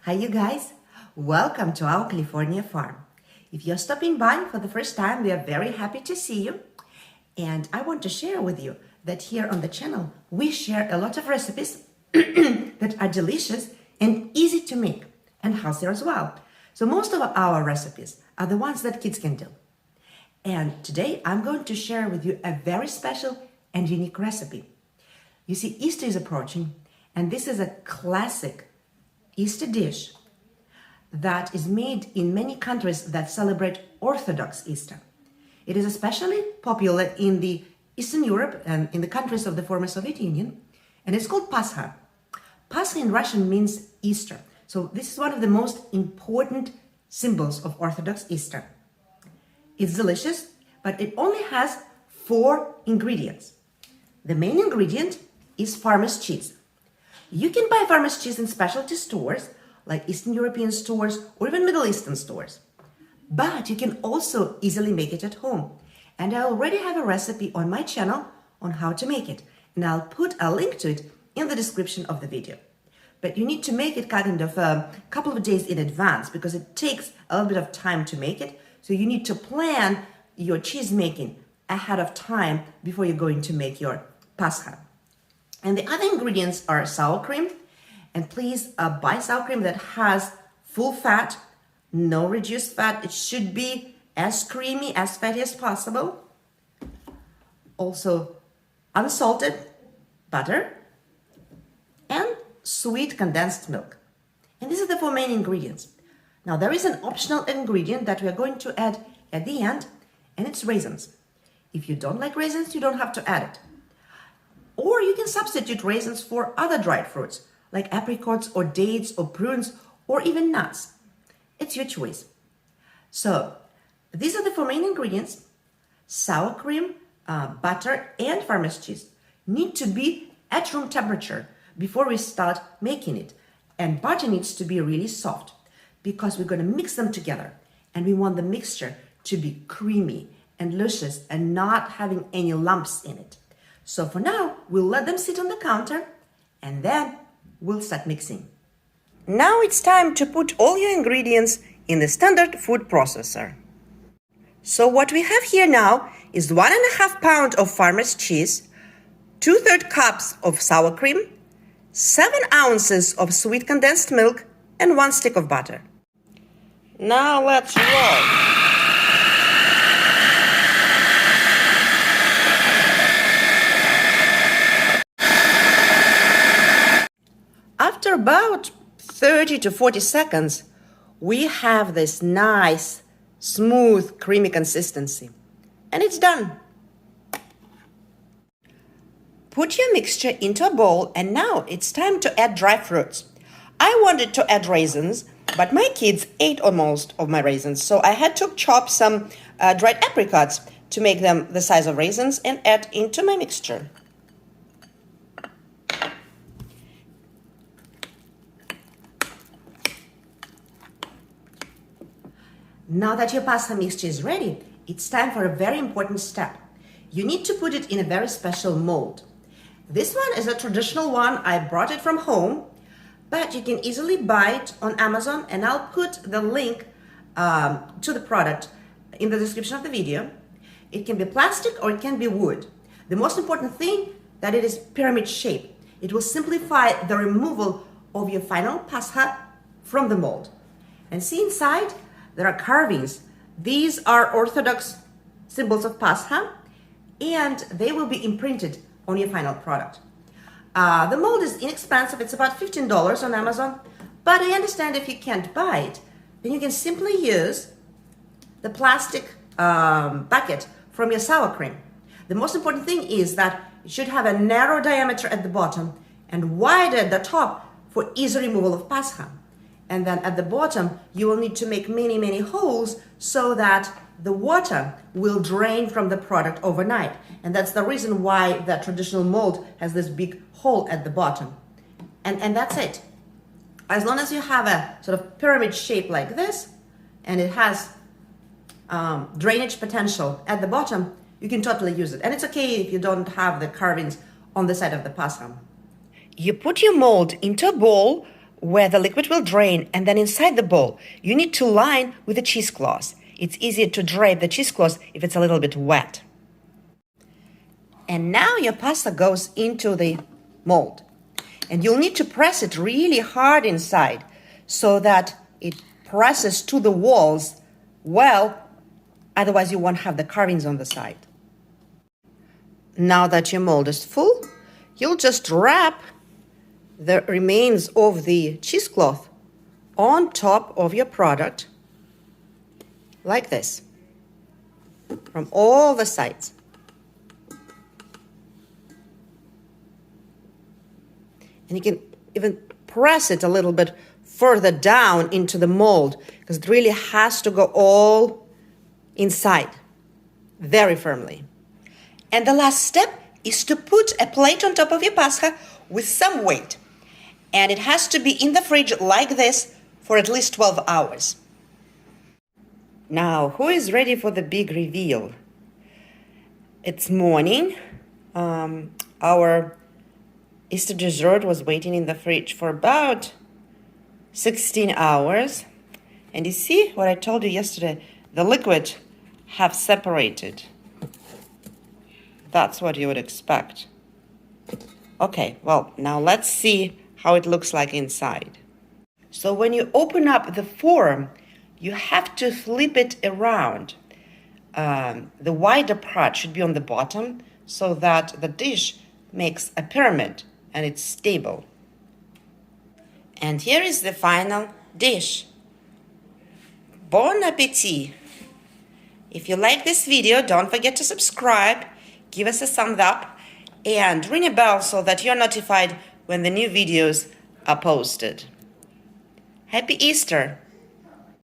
Hi you guys, welcome to our California farm. If you're stopping by for the first time, we are very happy to see you. And I want to share with you that here on the channel, we share a lot of recipes that are delicious and easy to make and healthier as well. So most of our recipes are the ones that kids can do. And today I'm going to share with you a very special and unique recipe. You see, Easter is approaching, and this is a classic Easter dish that is made in many countries that celebrate Orthodox Easter. It is especially popular in the Eastern Europe and in the countries of the former Soviet Union, and it's called Paskha. Paskha in Russian means Easter, so this is one of the most important symbols of Orthodox Easter. It's delicious, but it only has 4 ingredients. The main ingredient is farmer's cheese. You can buy farmer's cheese in specialty stores, like Eastern European stores or even Middle Eastern stores. But you can also easily make it at home. And I already have a recipe on my channel on how to make it. And I'll put a link to it in the description of the video. But you need to make it kind of a couple of days in advance because it takes a little bit of time to make it. So you need to plan your cheese making ahead of time before you're going to make your Paskha. And the other ingredients are sour cream. And please buy sour cream that has full fat, no reduced fat. It should be as creamy, as fatty as possible. Also, unsalted butter and sweet condensed milk. And these are the 4 main ingredients. Now, there is an optional ingredient that we are going to add at the end, and it's raisins. If you don't like raisins, you don't have to add it. Or you can substitute raisins for other dried fruits, like apricots or dates or prunes or even nuts. It's your choice. So these are the 4 main ingredients. Sour cream, butter, and farmer's cheese need to be at room temperature before we start making it. And butter needs to be really soft because we're going to mix them together. And we want the mixture to be creamy and luscious and not having any lumps in it. So for now, we'll let them sit on the counter and then we'll start mixing. Now it's time to put all your ingredients in the standard food processor. So what we have here now is 1.5 pounds of farmer's cheese, 2/3 cups of sour cream, 7 ounces of sweet condensed milk, and 1 stick of butter. Now let's roll. After about 30 to 40 seconds, we have this nice, smooth, creamy consistency. And it's done. Put your mixture into a bowl, and now it's time to add dry fruits. I wanted to add raisins, but my kids ate almost of my raisins, so I had to chop some dried apricots to make them the size of raisins and add into my mixture. Now that your pasta mixture is ready, it's time for a very important step. You need to put it in a very special mold. This one is a traditional one. I brought it from home, but you can easily buy it on Amazon, and I'll put the link to the product in the description of the video. It can be plastic or it can be wood. The most important thing that it is pyramid shape. It will simplify the removal of your final Paskha from the mold. And see inside, there are carvings. These are Orthodox symbols of Paskha, and they will be imprinted on your final product. The mold is inexpensive. It's about $15 on Amazon, but I understand if you can't buy it, then you can simply use the plastic bucket from your sour cream. The most important thing is that it should have a narrow diameter at the bottom and wide at the top for easy removal of Paskha. And then at the bottom, you will need to make many, many holes so that the water will drain from the product overnight. And that's the reason why the traditional mold has this big hole at the bottom. And that's it. As long as you have a sort of pyramid shape like this, and it has drainage potential at the bottom, you can totally use it. And it's okay if you don't have the carvings on the side of the Paskha. You put your mold into a bowl where the liquid will drain, and then inside the bowl, you need to line with a cheesecloth. It's easier to drape the cheesecloth if it's a little bit wet. And now your pasta goes into the mold. And you'll need to press it really hard inside so that it presses to the walls well, otherwise you won't have the carvings on the side. Now that your mold is full, you'll just wrap the remains of the cheesecloth on top of your product like this from all the sides. And you can even press it a little bit further down into the mold because it really has to go all inside very firmly. And the last step is to put a plate on top of your Pascha with some weight. And it has to be in the fridge like this for at least 12 hours. Now, who is ready for the big reveal? It's morning. Our Easter dessert was waiting in the fridge for about 16 hours. And you see what I told you yesterday? The liquid have separated. That's what you would expect. Okay, well, now let's see how it looks like inside. So when you open up the form, you have to flip it around. The wider part should be on the bottom so that the dish makes a pyramid and it's stable. And here is the final dish. Bon appetit! If you like this video, don't forget to subscribe, give us a thumbs up, and ring a bell so that you're notified when the new videos are posted. Happy Easter!